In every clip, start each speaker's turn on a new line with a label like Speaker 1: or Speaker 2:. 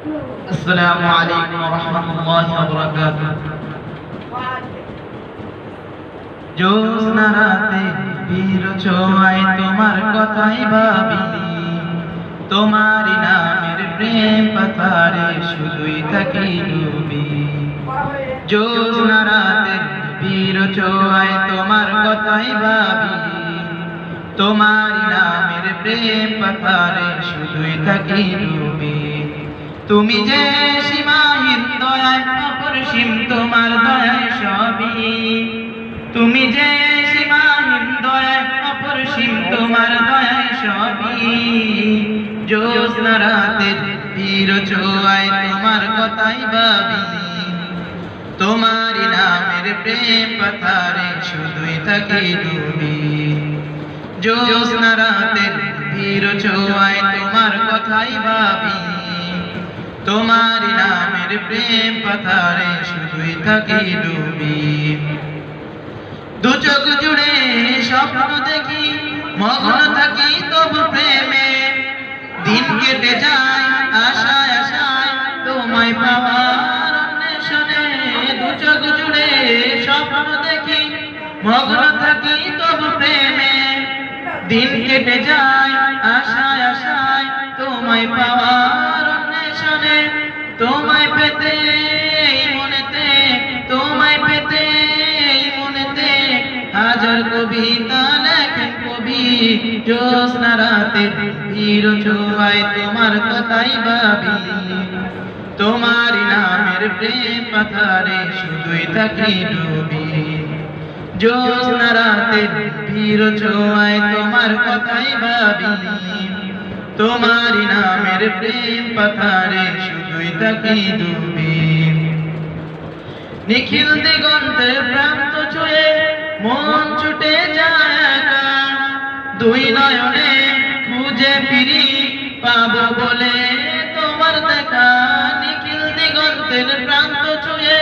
Speaker 1: আসসালামু আলাইকুম ওয়া রাহমাতুল্লাহি ওয়া বারাকাতুহু। জ্যোৎস্না রাতে বীর ছোঁয়ায় তোমার কথাই ভাবি, তোমারই নামের প্রেম পাথারে শুধুই থাকি ডুবি। জ্যোৎস্না রাতে বীর ছোঁয়ায় তোমার কথাই ভাবি, তোমারই নামের প্রেম পাথারে শুধুই থাকি ডুবি। তুমি যে সীমাহীন দয়ায় অপরিসীম তোমার দয়ায় সবই, তুমি যে সীমাহীন দয়ায় অপরিসীম তোমার দয়ায় সবই। জ্যোৎস্না রাতের বীর ছোঁয়ায় তোমার কথাই ভাবি, তোমারই নামের প্রেম পাথারে শুধুই থাকি ডুবি। জ্যোৎস্না রাতের বীর ছোঁয়ায় তোমার কথাই ভাবি, তোমারই নামের প্রেম পাথারে শুধুই থাকি ডুবি। দু চোখ জুড়ে স্বপ্ন দেখি, মগ্ন থাকি তবু প্রেমে, দিন কেটে যায় আশায় আশায় তোমায় পাওয়ার অন্বেষণে। দু চোখ জুড়ে স্বপ্ন দেখি, মগ্ন থাকি তবু প্রেমে, দিন কেটে যায় আশায় আশায় তোমায় পাওয়ার অন্বেষণে। তোমায় পেতে মনেতে, তোমায় পেতে মনেতে হাজার কবিতা লেখেন কবি। জ্যোৎস্না রাতের বীর ছোঁয়ায় তোমার কথাই ভাবি, তোমারই নামের প্রেম পাথারে শুধুই থাকি ডুবি। জ্যোৎস্না রাতের বীর ছোঁয়ায় তোমার কথাই ভাবি, তোমারই নামের প্রেম পাথারে শুধুই থাকি ডুবি। নিখিল দিগন্তের প্রান্ত ছুঁয়ে মন ছুটে যায় একা, দুই নয়নে খুঁজে ফিরি পাবো বলে তোমার দেখা। নিখিল দিগন্তের প্রান্ত ছুঁয়ে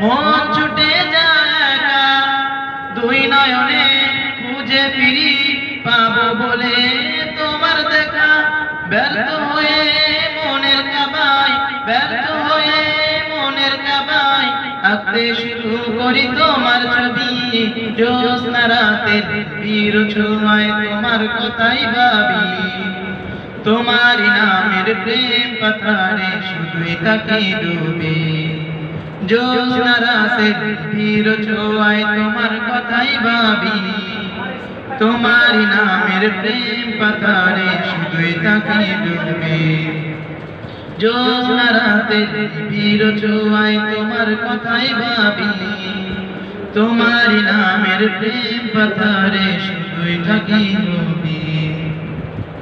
Speaker 1: মন ছুটে যায় একা, দুই নয়নে খুঁজে ফিরি পাবো বলে তোমার দেখা। ব্যর্থ হয়ে মনের কাবায়, ব্যর্থ হয়ে মনের কাবায় আঁকতে শুরু করি তোমার ছবি। জ্যোৎস্না রাতের বীর ছোঁয়ায় তোমার কথাই ভাবি, তোমারই নামের প্রেম পাথারে শুধুই থাকি ডুবি। জ্যোৎস্না রাতের বীর ছোঁয়ায় তোমার কথাই ভাবি, তোমারই নামের প্রেম পাথারে শুধুই থাকি ডুবি। জ্যোৎস্না রাতের বীর ছোঁয়ায় তোমার কথাই ভাবি, তোমারই নামের প্রেম পাথারে শুধুই থাকি ডুবি।